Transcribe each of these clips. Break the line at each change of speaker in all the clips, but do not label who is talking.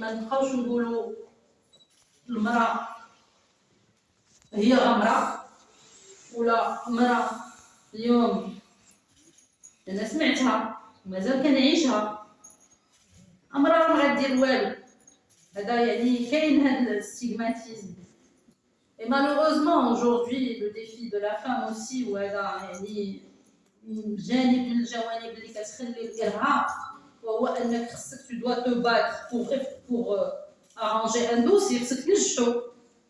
ما نبقاوش نقولوا المرأة هي امرأة ولا امرأة اليوم انا سمعتها ومازال كنعيشها امرأة ما غدير والو. هذا يعني كاين هذا الستيغماتيزم. Et malheureusement aujourd'hui le défi de la femme aussi وهذا يعني جانب من الجوانب اللي كتخلي الارهاق وهو انك خصك tu dois te battre pour arranger un dossier خصك تنجحو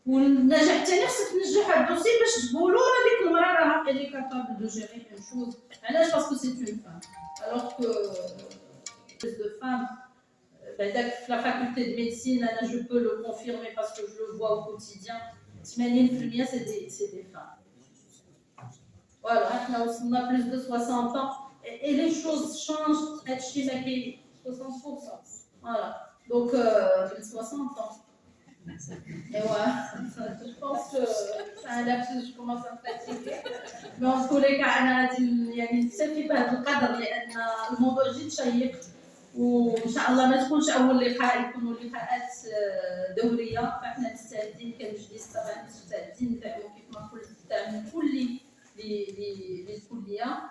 والنجاح الثاني خصك تنجح هاد الدوسي باش تقولوا راه ديك المراه راه اللي كابابل دو جيري اون شوز. علاش؟ باسكو سي اون فام alors que de femmes بعداك في la faculté de médecine انا je peux le confirmer parce que je le vois au quotidien 80% c'est des femmes. Voilà, احنا وصلنا plus de 60 ans et les choses changent. هادشي ما كاين 60%. Voilà. Donc 60 ans. Et ouais, je pense que c'est un lapsus, je commence à me fatiguer. Mais en tous les cas, أنا يعني نكتفي بهذا القدر لأن الموضوع جد شيق وإن شاء الله ما تكونش أول لقاء، يكونوا لقاءات دورية. فإحنا مستعدين كمجلس طبعا مستعدين ندعموا كيف ما قلت الدعم الكلي للكلية.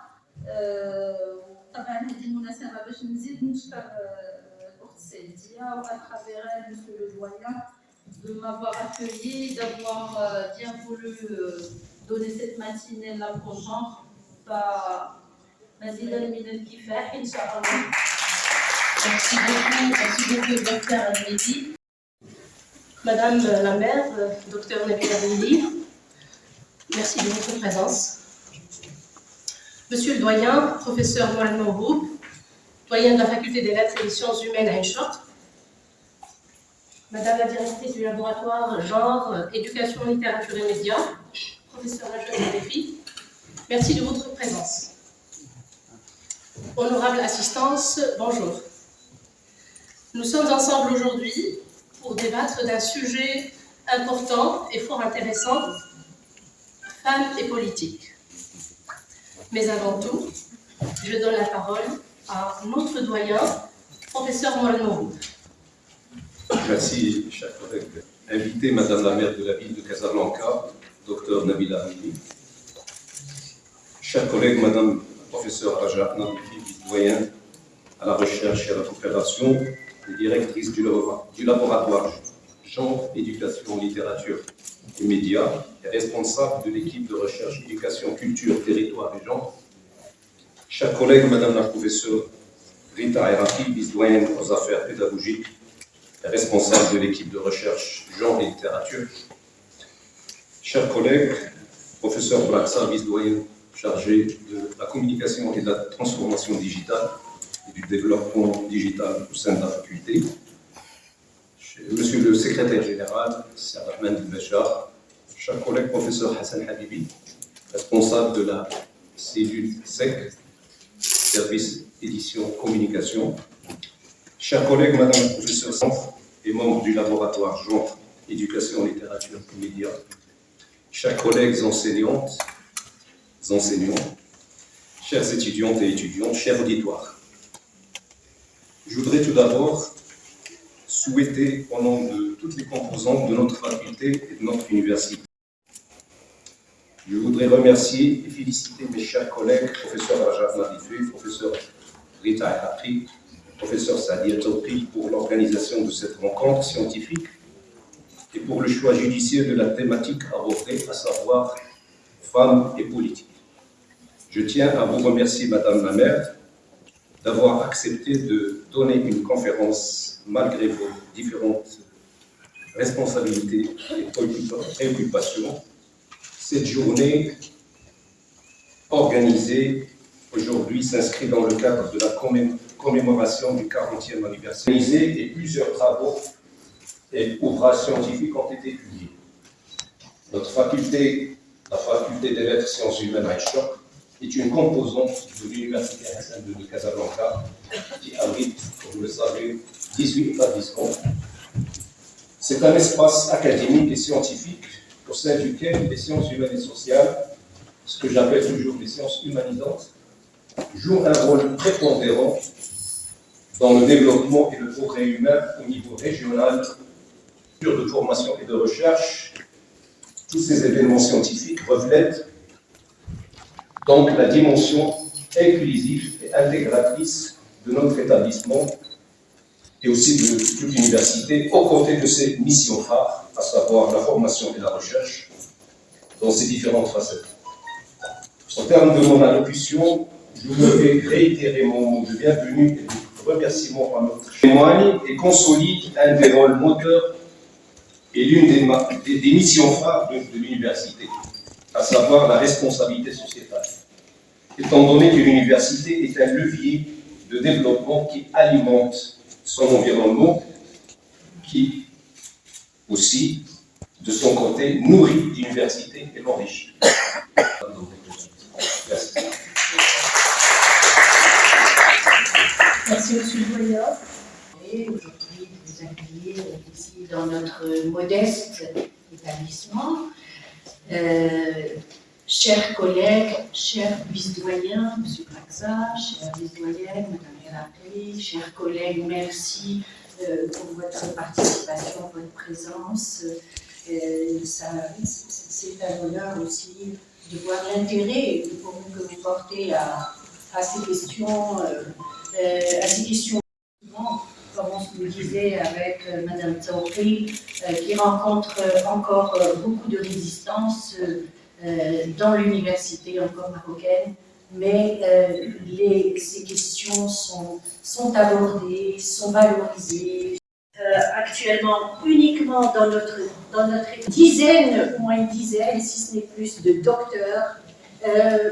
طبعا هذه المناسبة باش نزيد نشكر الأخت سعدية وأترافيغ monsieur le doyen de m'avoir accueilli, d'avoir bien voulu donner cette matinée-là pour genre. مزيدا من الكفاح إن شاء الله. Merci beaucoup, docteur Almedi.
Madame la maire, docteur Nabila Belli, merci de votre présence. Monsieur le doyen, professeur Mohamed Mouhoub, doyen de la faculté des lettres et des sciences humaines à Ain-Short, Madame la directrice du laboratoire genre, éducation, littérature et médias, professeur adjoint Défi, merci de votre présence. Honorable assistance, bonjour. Nous sommes ensemble aujourd'hui pour débattre d'un sujet important et fort intéressant, femmes et politique. Mais avant tout, je donne la parole à notre doyen, professeur Mohamed Mouhoub.
Merci, chers collègues. Invitée Madame la maire de la ville de Casablanca, Dr Nabila Belli. Chers collègues, Madame la professeure Aja Nadifi, vice-doyen à la recherche et à la coopération, et directrice du laboratoire genre, éducation, littérature et médias, et responsable de l'équipe de recherche, éducation, culture, territoire et genre. Chers collègues, Madame la professeure Rita Eraki, vice-doyenne aux affaires pédagogiques, responsable de l'équipe de recherche genre et littérature. Chers collègues, professeur Blacksa, vice-doyen chargé de la communication et de la transformation digitale et du développement digital au sein de la faculté. Monsieur le secrétaire général, Sir Ahmed Bachar, chers collègues, professeur Hassan Habibi, responsable de la cellule SEC, service édition communication. Chers collègues, Madame la professeure Sanf et membres du laboratoire genre, éducation, littérature et médias. Chers collègues enseignantes, enseignants, chers étudiantes et étudiants, chers auditoires. Je voudrais tout d'abord souhaiter, au nom de toutes les composantes de notre faculté et de notre université, je voudrais remercier et féliciter mes chers collègues, professeur Rajab Nadifi, professeur Rita Eraki, professeur Sadia Topri, pour l'organisation de cette rencontre scientifique et pour le choix judicieux de la thématique abordée, à savoir femmes et politique. Je tiens à vous remercier, Madame la maire, d'avoir accepté de donner une conférence malgré vos différentes responsabilités et préoccupations. Cette journée organisée aujourd'hui s'inscrit dans le cadre de la commémoration du 40e anniversaire et plusieurs travaux et ouvrages scientifiques ont été publiés. Notre faculté, la faculté des lettres sciences humaines à Ain-Short, est une composante de l'Université Hassan II de Casablanca qui abrite, comme vous le savez, 18 établissements. C'est un espace académique et scientifique au sein duquel les sciences humaines et sociales, ce que j'appelle toujours les sciences humanisantes, jouent un rôle prépondérant dans le développement et le progrès humain au niveau régional, de formation et de recherche. Tous ces événements scientifiques reflètent donc la dimension inclusive et intégratrice de notre établissement et aussi de toute l'université, aux côtés de ses missions phares, à savoir la formation et la recherche, dans ses différentes facettes. En termes de mon allocution, je voudrais réitérer mon mot de bienvenue et de remerciement à notre témoigne et consolide un des rôles moteurs et l'une des missions phares de l'université, à savoir la responsabilité sociétale. Étant donné que l'université est un levier de développement qui alimente son environnement, qui aussi, de son côté, nourrit l'université et l'enrichit. Merci.
Merci, monsieur le doyen.
Et aujourd'hui, de vous accueillir ici dans notre modeste établissement. Chers collègues, chers vice-doyens, M. Plaxa, chère vice-doyenne, Mme Heracli, chers collègues, merci pour votre participation, votre présence. C'est un honneur aussi de voir l'intérêt que vous portez à ces questions, comme on se le disait avec Mme Tsaouri, qui rencontre encore beaucoup de résistance dans l'université encore marocaine, mais ces questions sont abordées, sont valorisées. Actuellement, uniquement dans notre dizaine, au moins une dizaine, si ce n'est plus, de docteurs,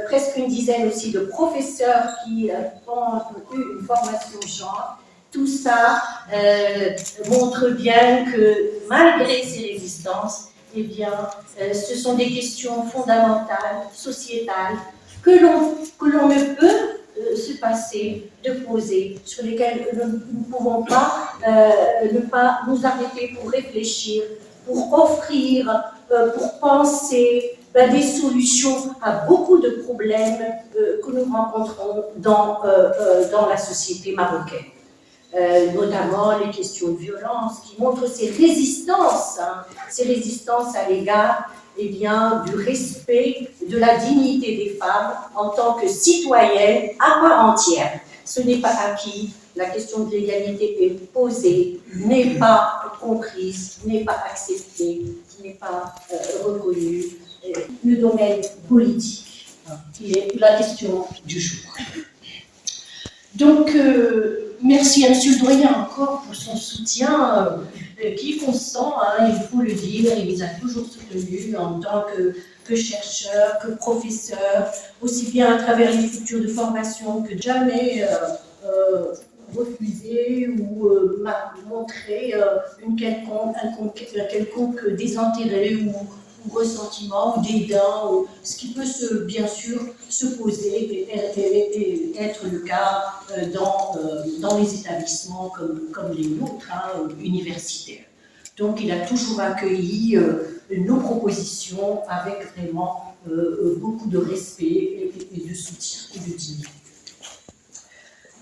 presque une dizaine aussi de professeurs qui ont eu une formation genre. Tout ça montre bien que malgré ces résistances, eh bien, ce sont des questions fondamentales, sociétales, que l'on ne peut se passer de poser, sur lesquelles nous ne pouvons pas ne pas nous arrêter pour réfléchir, pour offrir, pour penser des solutions à beaucoup de problèmes que nous rencontrons dans la société marocaine. Notamment les questions de violence, qui montrent ces résistances à l'égard du respect de la dignité des femmes en tant que citoyennes à part entière. Ce n'est pas acquis, la question de l'égalité est posée, n'est pas comprise, n'est pas acceptée, n'est pas reconnue. Le domaine politique, qui est la question du jour. Donc, merci à M. le doyen encore pour son soutien qui est constant, il faut le dire, il les a toujours soutenus en tant que chercheur, que professeur, aussi bien à travers les structures de formation que jamais refusé ou montré un quelconque désintérêt ou ressentiment ou dédain, ce qui peut bien sûr se poser et être le cas dans les établissements comme les nôtres, universitaires. Donc il a toujours accueilli nos propositions avec vraiment beaucoup de respect et de soutien et de dignité.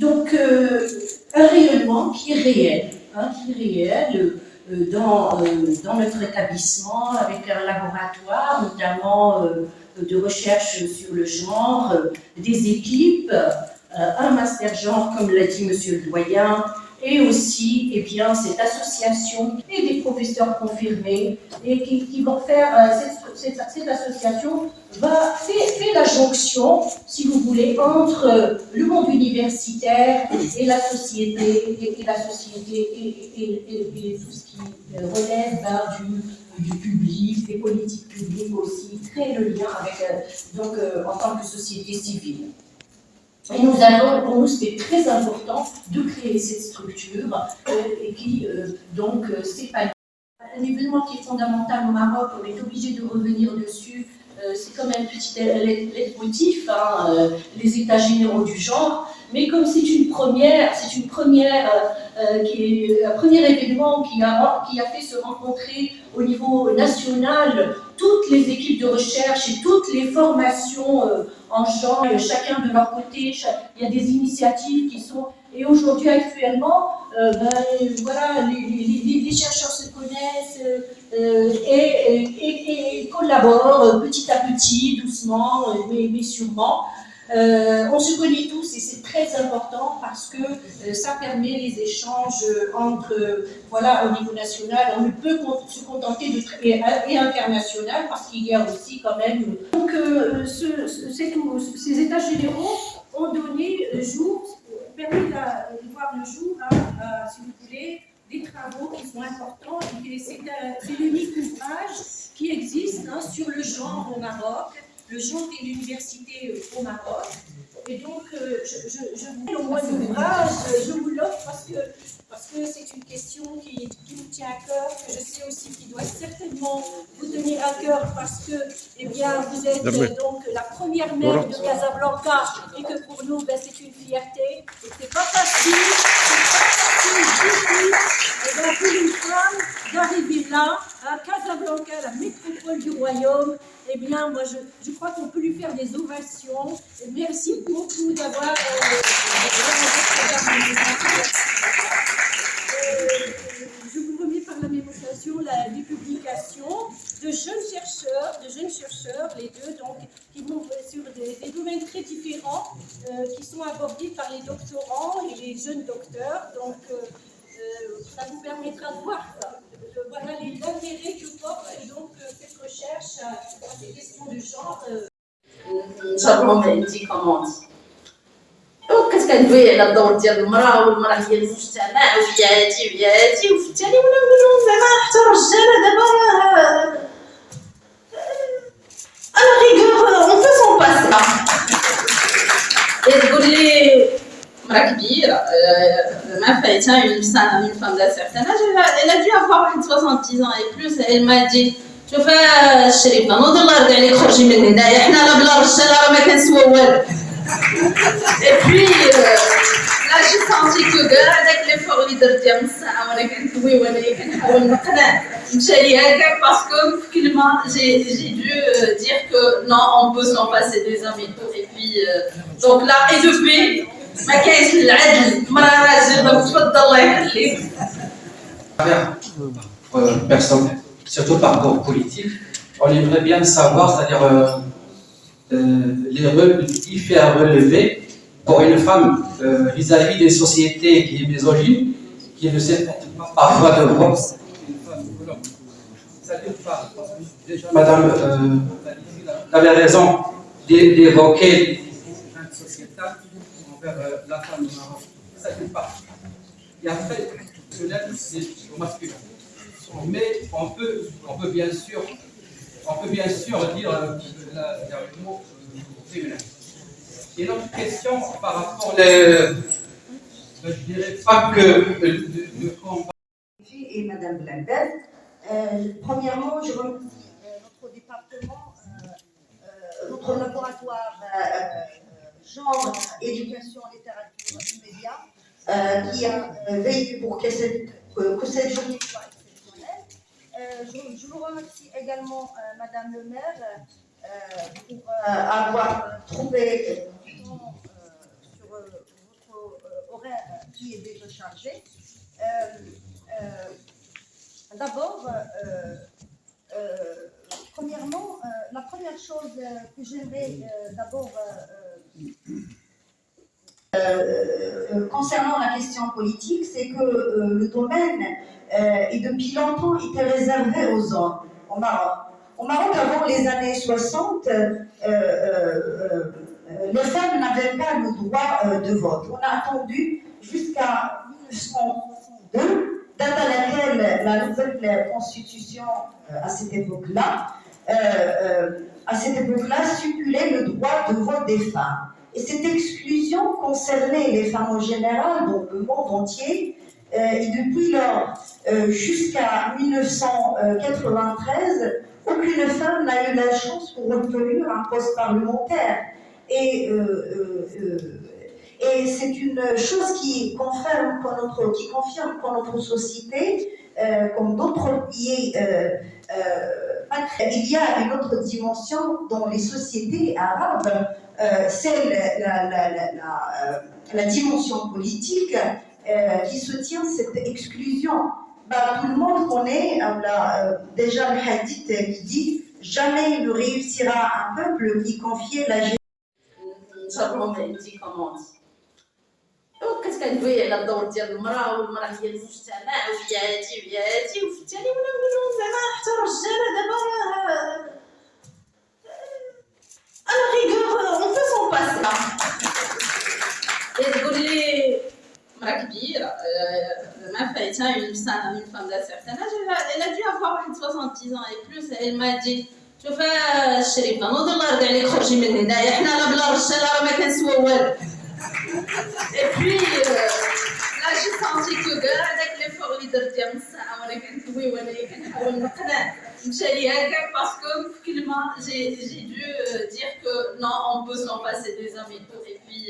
Donc un rayonnement qui est réel, dans notre établissement, avec un laboratoire, notamment de recherche sur le genre, des équipes, un master genre, comme l'a dit Monsieur le doyen, et aussi cette association et des professeurs confirmés, et qui vont faire, cette association fait la jonction, si vous voulez, entre le monde universitaire et la société, et tout ce qui relève du public, des politiques publiques aussi, créer le lien avec, en tant que société civile. Et pour nous, c'était très important de créer cette structure et qui, s'épanouit. Un événement qui est fondamental au Maroc, on est obligé de revenir dessus, c'est comme un petit leitmotiv, les états généraux du genre, mais comme c'est un premier événement qui a fait se rencontrer au niveau national toutes les équipes de recherche et toutes les formations en genre, chacun de leur côté, il y a des initiatives qui sont
Et aujourd'hui, actuellement, voilà, les chercheurs se connaissent et collaborent petit à petit, doucement, mais sûrement. On se connaît tous et c'est très important parce que ça permet les échanges entre, voilà, au niveau national. On ne peut se contenter et international parce qu'il y a aussi quand même. Donc, ces états généraux ont donné permis de voir le jour, si vous voulez, des travaux qui sont importants. Et c'est l'unique ouvrage qui existe sur le genre au Maroc, le genre et l'université au Maroc. Et donc, je vous au moins l'ouvrage, je vous l'offre parce que c'est une question qui nous tient à cœur, que je sais aussi qui doit certainement vous tenir à cœur parce que, eh bien, vous êtes donc la première mère de Casablanca et que pour nous, c'est une fierté. Et c'est pas facile du tout, pour une femme d'arriver là, à Casablanca, la métropole du royaume. Eh bien, moi, je crois qu'on peut lui faire des ovations. Et merci beaucoup d'avoir je vous remets par la même occasion des publications de jeunes chercheurs, les deux, donc, qui vont sur des domaines très différents, qui sont abordés par les doctorants et les jeunes docteurs. Donc, ça vous permettra de voir ça. Voilà l'intérêt que porte donc cette recherche à ces questions de genre.
نشرهم انت كومونت وكنت كندوي على الدور ديال المراه والمراه هي المجتمع وياتي وفي التالي ولا نقولوا زعما حتى الرجاله دابا انا ريغور اون بو سون باسا تقول لي مراه كبيره ما فايتها une femme d'un certain âge elle a dû avoir واحد 70 ans et plus elle m'a dit شوف الشريفه نوض الله يرضي عليك خرجي من هنايا حنا لا بلا رجاله راه ما كنسوا والو et puis là j'ai senti que كاع داك ليفور اللي درت ديال نص ساعه وانا كندوي وانا كنحاول نقنع مشى لي هكاك باسكو في كلمه j'ai dû dire que non on peut s'en passer des hommes et tout et puis donc là et depuis ما كاينش العدل مراه راجل دونك تفضل الله يخليك
personne, surtout par rapport aux politiques, on aimerait bien savoir, c'est-à-dire les défis à relever pour une femme vis-à-vis des sociétés qui est misogyne, qui ne sait pas parfois de voir. Madame, vous avez raison d'évoquer les exigences sociétales envers la femme au Maroc. Ça ne pas. Et après, c'est au masculin. Mais on peut bien sûr dire le mot féminin. Et notre question par rapport je dirais pas que le combat.
Et Madame Blendel, premièrement, je remercie notre département, notre laboratoire genre, éducation, littérature et médias, qui a veillé pour que cette journée soit exceptionnelle. Je vous remercie également, Madame le maire, pour avoir trouvé du temps sur votre horaire qui est déjà chargé. D'abord, premièrement, la première chose que j'aimerais d'abord concernant la question politique, c'est que le domaine et depuis longtemps était réservé aux hommes au Maroc. Au Maroc, avant les années 60, les femmes n'avaient pas le droit de vote. On a attendu jusqu'à 1962, date à laquelle la nouvelle constitution à cette époque-là stipulait le droit de vote des femmes. Et cette exclusion concernait les femmes en général, donc le monde entier, et depuis lors, jusqu'à 1993, aucune femme n'a eu la chance pour obtenir un poste parlementaire. Et c'est une chose qui confirme que notre société, comme d'autres pays pas très... Il y a une autre dimension dans les sociétés arabes, c'est la dimension politique qui soutient cette exclusion. Tout le monde connaît déjà le hadith qui dit « Jamais il ne réussira un peuple qui confiait la gestion ».
نشربهم عندي كوموند كتكندوي على الدور ديال المراه والمراه هي المجتمع وهي هادي وفي التالي ولا نقولوا زعما حتى الرجاله دابا انا غير اون بو سون باسي تقول لي مراه كبيره ما فايتها une femme d'un certain âge elle a dû avoir واحد 70 ans et plus elle m'a dit شوف الشريفه نوض الله يرضي عليك خرجي من هنايا حنا لا بلا رجاله راه ما كنسوا والو اي بوي لا جي سونتي كو كاع داك لي فور اللي درت ديال نص ساعه وانا كنسوي وانا كنحاول نقنع مشى لي هكاك باسكو في كلمه جي دو دير كو نو اون بو سون باسي دي زامي تو اي بوي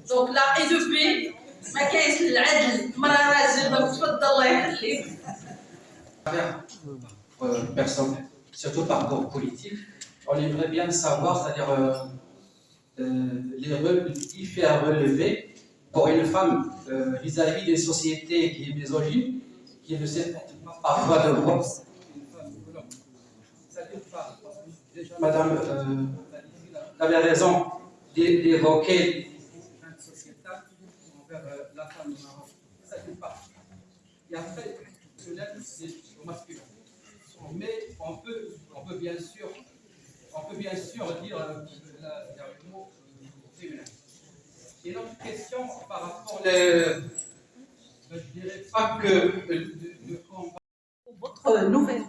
دونك لا اي دو بي ما كاينش العدل مرا راجل دونك تفضل الله يخليك
Personne, surtout par rapport politique, on aimerait bien savoir, c'est-à-dire y faire relever pour une femme vis-à-vis des sociétés qui est misogyne, qui ne sait pas parfois de voix. C'est-à-dire pas, parce que déjà, madame, vous avez raison d'évoquer les sociétales envers la femme au Maroc. Ça ne pas. Et après, c'est au masculin. Mais on peut bien sûr dire le mot féminin. Et notre question par rapport je dirais pas que le combat.
Votre nouvelle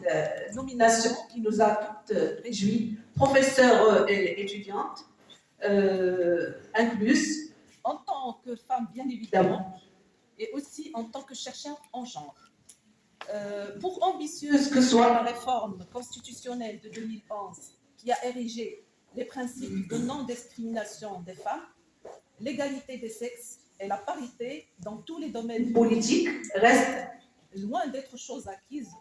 nomination qui nous a toutes réjouis, professeurs et étudiantes, incluses, en tant que femme bien évidemment, et aussi en tant que chercheur en genre. Pour ambitieuse que soit la réforme constitutionnelle de 2011 qui a érigé les principes de non-discrimination des femmes, l'égalité des sexes et la parité dans tous les domaines politiques restent loin d'être chose acquise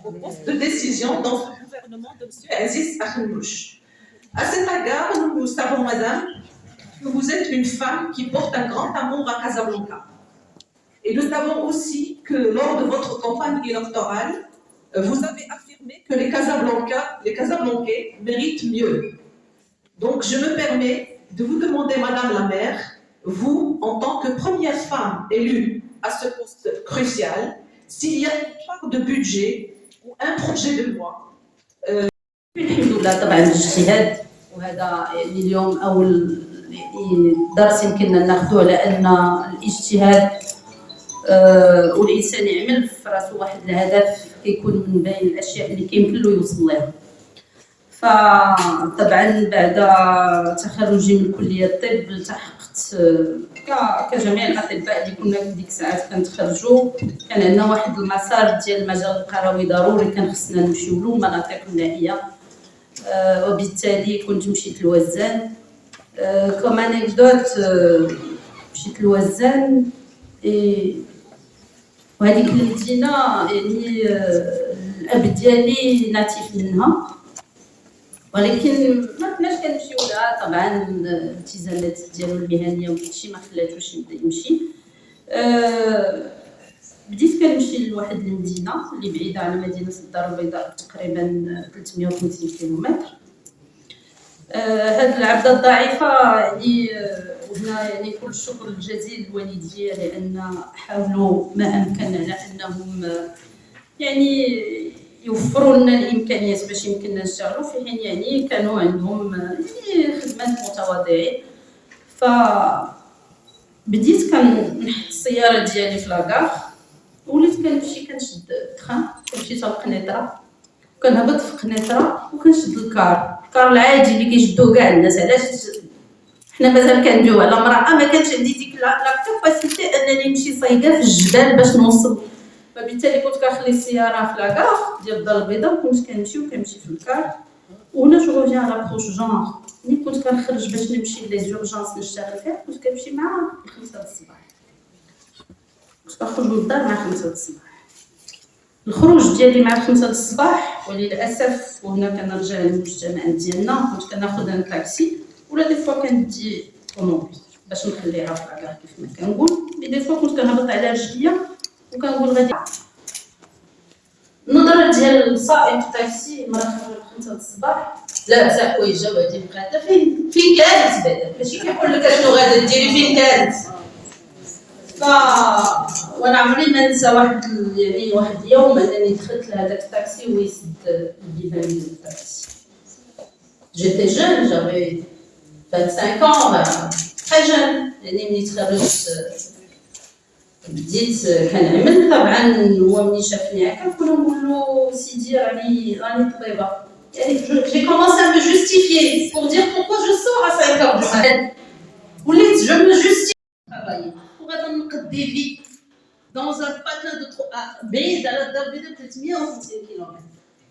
au poste de décision dans le gouvernement de M. Aziz Akhannouch. À cet égard, nous savons, madame, que vous êtes une femme qui porte un grand amour à Casablanca. Et nous savons aussi que lors de votre campagne électorale, vous avez affirmé que les Casablancais méritent mieux. Donc je me permets de vous demander, madame la maire, vous, en tant que première femme élue à ce poste crucial, s'il y a une part de budget ou un projet de loi.
الحمد لله طبعا الاجتهاد وهذا يعني اليوم اول درس يمكننا ناخذه على ان الاجتهاد والانسان يعمل في راسو واحد الهدف كيكون من بين الاشياء اللي كيمكن له يوصل لها. فطبعا بعد تخرجي من كليه الطب التحقت كجميع الاطباء اللي كنا في ديك الساعات كنتخرجوا كان عندنا واحد المسار ديال المجال القروي ضروري كان خصنا نمشيو له المناطق النائيه وبالتالي كنت مشيت لوزان كوم انيكدوت مشيت لوزان وهذيك المدينه يعني الاب ديالي ناتيف منها ولكن ما كناش كنمشيو لها طبعا الالتزامات ديالو المهنيه وداكشي ما خلاتوش يبدا يمشي بديت كنمشي لواحد المدينه اللي بعيده على مدينه الدار البيضاء تقريبا 350 كيلومتر. هاد العبده الضعيفه يعني وهنا يعني كل الشكر الجزيل للوالديه لان حاولوا ما امكن على انهم يعني يوفروا لنا الامكانيات باش يمكننا نشتغلوا في حين يعني كانوا عندهم يعني خدمات متواضعين. ف بديت كنحط السياره ديالي في لاكار وليت كنمشي كنشد التران كنمشي حتى لقنيطره كنهبط في قنيطره وكنشد الكار العادي اللي كيشدوه كاع الناس. علاش حنا مازال كندويو على امراه ما كانش عندي ديك لا كاباسيتي انني نمشي صايقه في الجبال باش نوصل فبالتالي كنت كنخلي السياره في لاكار ديال الدار البيضاء وكنت كنمشي في الكار. وهنا جو روفيان على بروش جونغ ملي كنت كنخرج باش نمشي لي زورجونس نشتغل فيها كنت كنمشي مع 5 د الصباح كنت كنخرج من الدار مع 5 د الصباح الخروج ديالي مع 5 الصباح وللاسف وهنا كنرجع للمجتمع ديالنا كنت كناخذ ان طاكسي ولا دي فوا كندي طوموبيل باش نخليها في لاكار كيف ما كنقول مي دي فوا كنت كنهبط على رجليا وكنقول غادي النظره ديال سائق الطاكسي مرة خرج 5 الصباح لا ساكويجا وهادي بقاتا فين كانت بعدا ماشي كيقول لك اشنو غادا ديري فين كانت وانا عمري ما ننسى واحد اليوم انني دخلت لهذاك الطاكسي ويسد البيبان ديال الطاكسي جيتي جون جافي 25 ans très jeune يعني ملي تخرجت بديت كنعمل طبعا هو ملي شافني هكا كنا نقول له سيدي راني طبيبه يعني j'ai commencé à me justifier pour dire pourquoi je sors à 5 heures du matin وليت je me justifie travailler وغادا نقد des vies dans un patelin de بعيد على الدار البيضاء 350 كيلومتر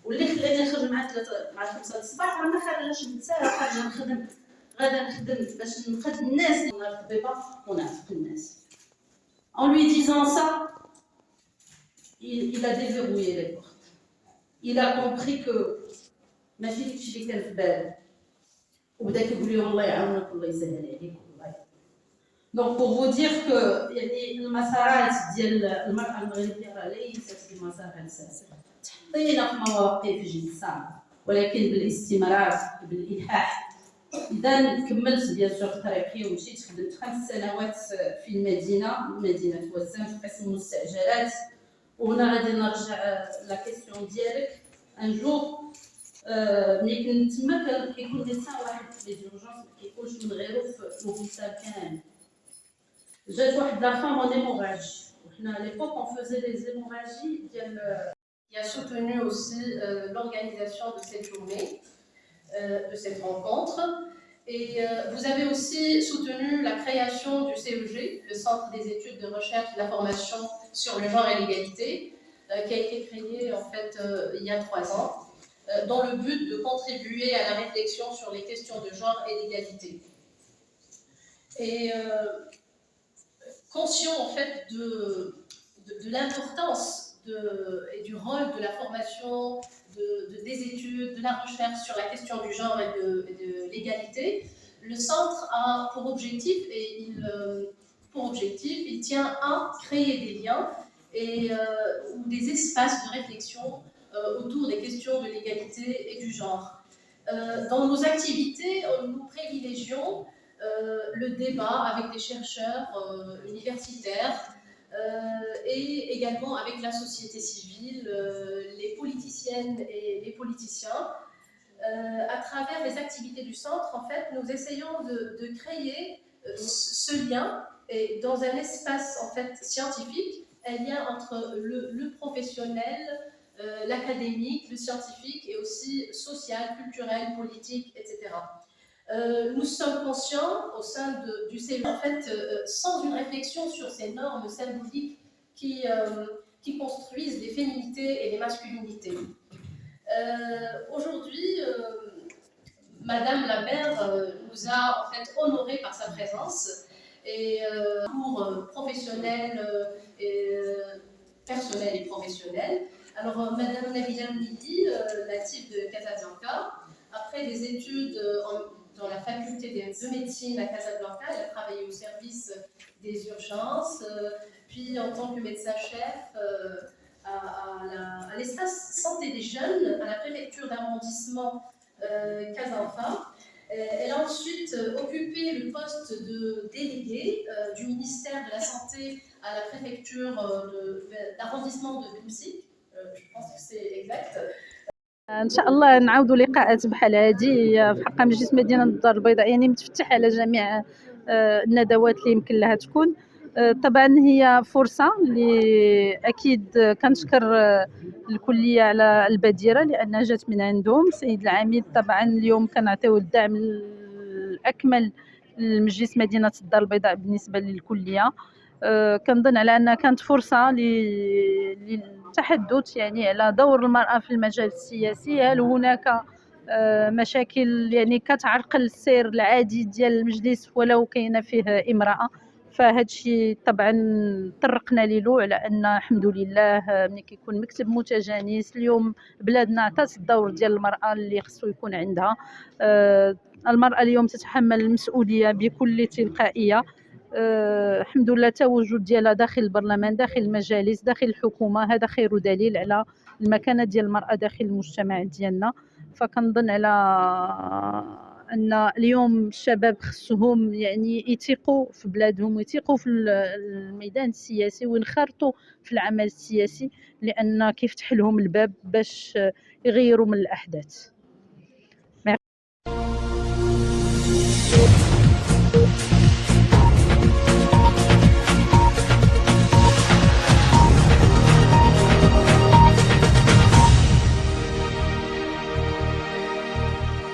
واللي خلاني نخرج مع 5 الصباح راه ما خرجش نتساهل خارجه نخدم غادا نخدم باش نقد الناس اللي طبيبه ونعرف الناس. En lui disant ça, il a déverrouillé les portes. Il a compris que ما فيكش اللي كان في باله وبدا كيقول لي الله يعاونك الله يسهل عليك والله. Donc pour vous dire que يعني المسارات ديال المرأة المغربية راه ليست بمسارات سهلة. تحطينا في مواقف جد صعبة ولكن بالاستمرار بالإلحاح. إذا كملت بيان سور طريقي ومشيت خدمت 5 سنوات في مدينة وزان في قسم المستأجرات وهنا غادي نرجع لا كيسيون ديالك ان جور ملي كنت تما كيكون ميدسان واحد في لي زورجونس ما كيكونش من غيرو في لوبيتال كامل. جات واحد لا فام اون هيموراجي وحنا à l'époque on faisait des hémorragies qui a soutenu aussi l'organisation de cette journée, de cette rencontre. Et vous avez aussi soutenu la création du CEG, le Centre des études de recherche et de la formation sur le genre et l'égalité, qui a été créé en fait il y a 3 ans, dans le but de contribuer à la réflexion sur les questions de genre et d'égalité. Et conscient en fait de l'importance et du rôle de la formation, des études, de la recherche sur la question du genre et de l'égalité, le centre a pour objectif, il tient à créer des liens ou des espaces de réflexion autour des questions de l'égalité et du genre. Dans nos activités, nous privilégions le débat avec des chercheurs universitaires, et également avec la société civile, les politiciennes et les politiciens. À travers les activités du centre, en fait, nous essayons de créer ce lien et dans un espace en fait scientifique, un lien entre le professionnel, l'académique, le scientifique et aussi social, culturel, politique, etc. Nous sommes conscients au sein du CEG, en fait, sans une réflexion sur ces normes symboliques qui construisent les féminités et les masculinités. Aujourd'hui, Madame la maire nous a en fait honorés par sa présence et pour professionnel, personnel et professionnel. Alors Madame Nabila Midi, native de Casablanca, après des études dans la faculté de médecine à Casablanca, elle a travaillé au service des urgences, puis en tant que médecin-chef à l'espace santé des jeunes, à la préfecture d'arrondissement Casanfa. Elle a ensuite occupé le poste de déléguée du ministère de la Santé à la préfecture d'arrondissement de Bimsi. Je pense que c'est exact.
ان شاء الله نعاودوا لقاءات بحال هذه في حق مجلس مدينه الدار البيضاء يعني متفتح على جميع الندوات اللي يمكن لها تكون. طبعا هي فرصه اللي اكيد كنشكر الكليه على البديره لانها جات من عندهم. سيد العميد طبعا اليوم كنعطيو الدعم الاكمل لمجلس مدينه الدار البيضاء بالنسبه للكليه. كنظن على انها كانت فرصه للتحدث يعني على دور المراه في المجال السياسي. هل هناك مشاكل يعني كتعرقل السير العادي ديال المجلس ولو كاينه فيه امراه؟ فهاد الشيء طبعا طرقنا له على ان الحمد لله ملي كيكون مكتب متجانس اليوم بلادنا عطات الدور ديال المراه اللي خصو يكون عندها. المراه اليوم تتحمل المسؤوليه بكل تلقائيه. الحمد لله التواجد ديالها داخل البرلمان، داخل المجالس، داخل الحكومه، هذا خير دليل على المكانه ديال المراه داخل المجتمع ديالنا. فكنظن على ان اليوم الشباب خصهم يعني يثيقوا في بلادهم ويثيقوا في الميدان السياسي وينخرطوا في العمل السياسي، لان كيفتح لهم الباب باش يغيروا من الاحداث.